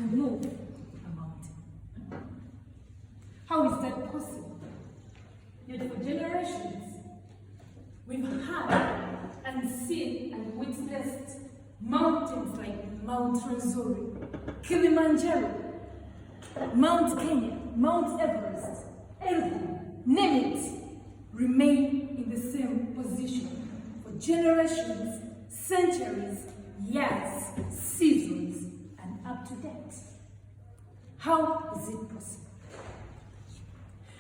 can move a mountain. How is that possible? Yet for generations, we've had and seen and witnessed mountains like Mount Rwenzori, Kilimanjaro, Mount Kenya, Mount Everest, Elbrus, name it, remain in the same position for generations, centuries, years, seasons, and up to date. How is it possible?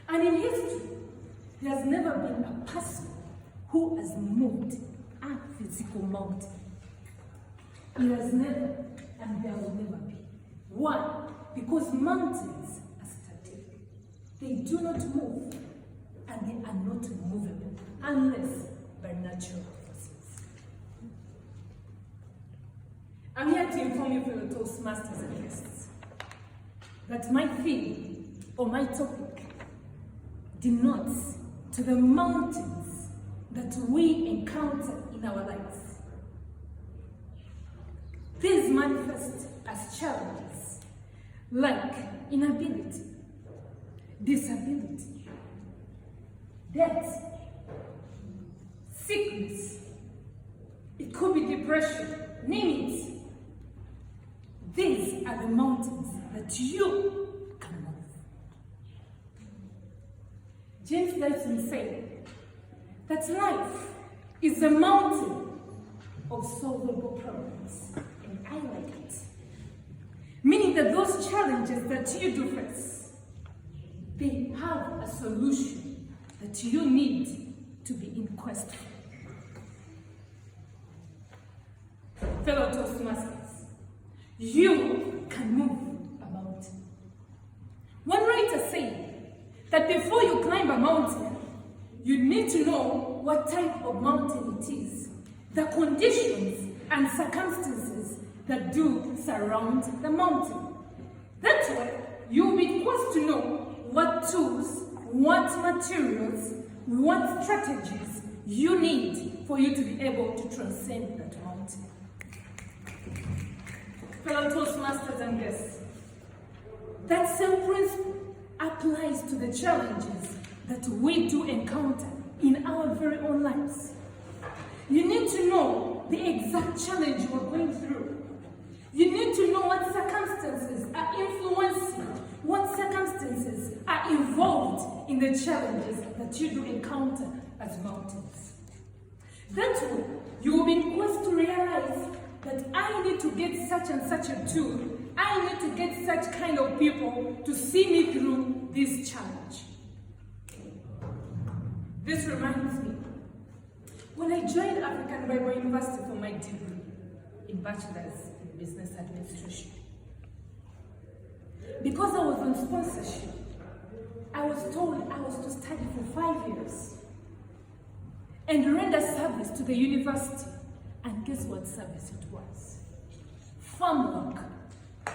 And in history, there has never been a person who has moved a physical mountain. It has never, and there will never be. Why? Because mountains are static. They do not move, and they are not movable unless by natural forces. I'm here to inform you, fellow Toastmasters and guests, that my theme or my topic denotes to the mountains that we encounter in our lives. These manifest as challenges like inability, disability, death, sickness. It could be depression, name it. These are the mountains that you can move. James Dyson said that life is a mountain of solvable problems, and I like it. Meaning that those challenges that you do face, they have a solution that you need to be in quest for. Fellow Toastmasters, you can move a mountain. One writer said that before you climb a mountain, you need to know what type of mountain it is, the conditions and circumstances that do surround the mountain. That way, you'll be forced to know what tools, what materials, what strategies you need for you to be able to transcend that mountain. Fellow Toastmasters and guests, that same principle applies to the challenges that we do encounter in our very own lives. You need to know the exact challenge we're going through. You need to know what circumstances are influencing, what circumstances are involved in the challenges that you do encounter as mountains. That way, you will be forced to realize that I need to get such and such a tool. I need to get such kind of people to see me through this challenge. This reminds me, when I joined African Bible University for my degree in Bachelor's in Business Administration, because I was on sponsorship, I was told I was to study for 5 years and render service to the university. And guess what service it was? Farm work,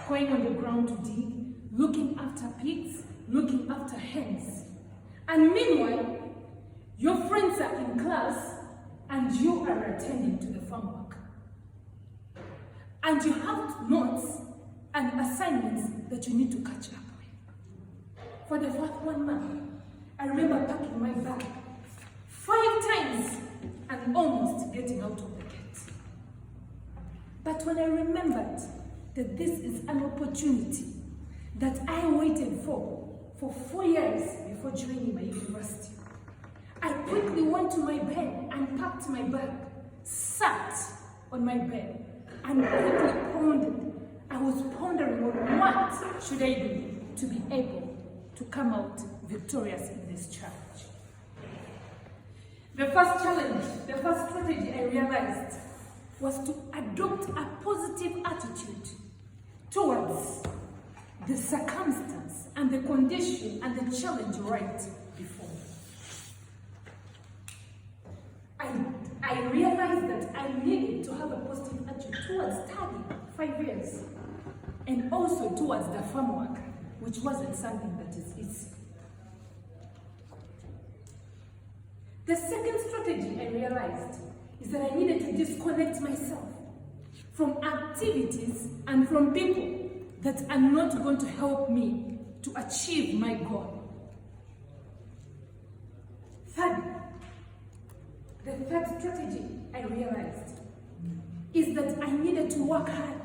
going on the ground to dig, looking after pigs, looking after hens. And meanwhile, your friends are in class and you are attending to the farm work. And you have notes and assignments that you need to catch up with. For the first 1 month, I remember packing my bag 5 times and almost getting out of the gate. But when I remembered that this is an opportunity that I waited for 4 years before joining my university, I quickly went to my bed and packed my bag, sat on my bed, and quickly pondered. I was pondering on what should I do to be able to come out victorious in this challenge. The first challenge, the first strategy I realized was to adopt a positive attitude towards the circumstance and the condition and the challenge right before me. I realized that I needed to have a positive attitude towards studying 5 years and also towards the farm work, which wasn't something that is easy. The second strategy I realized is that I needed to disconnect myself from activities and from people that are not going to help me to achieve my goal. Third, the third strategy I realized is that I needed to work hard.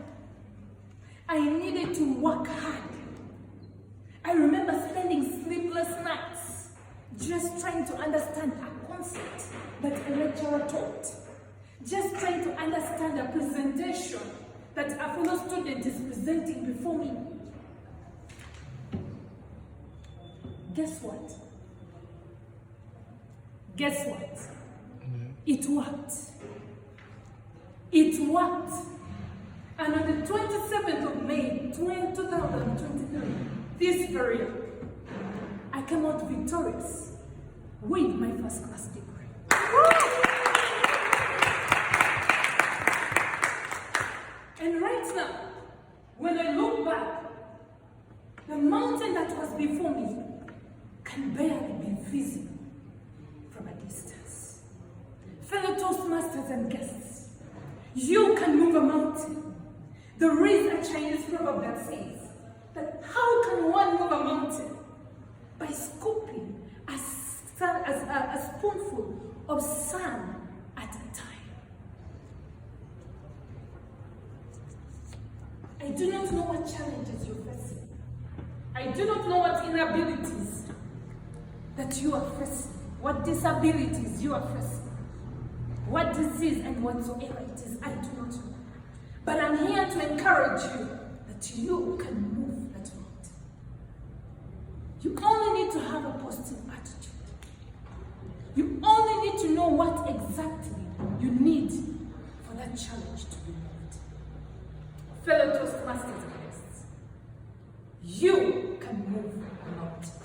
I needed to work hard. I remember spending sleepless nights just trying to understand a concept that a lecturer taught. Just trying to understand a presentation that a fellow student is presenting before me. Guess what? Guess what? It worked. It worked. And on the 27th of May, 2023, this very year, I came out victorious with my first class degree. And right now, when I look back, the mountain that was before me can barely be visible from a distance. Fellow Toastmasters and guests, you can move a mountain. There is a Chinese proverb that says that how can one move a mountain? By scooping a spoonful of sand at a time. I do not know what challenges you're facing. I do not know what inabilities that you are facing, what disabilities you are facing, what disease and whatsoever it is, I do not know. But I'm here to encourage you that you can move that mountain. You only need to have a positive attitude. You only need to know what exactly you need for that challenge to be moved. Fellow Toastmasters and guests, you can move a mountain.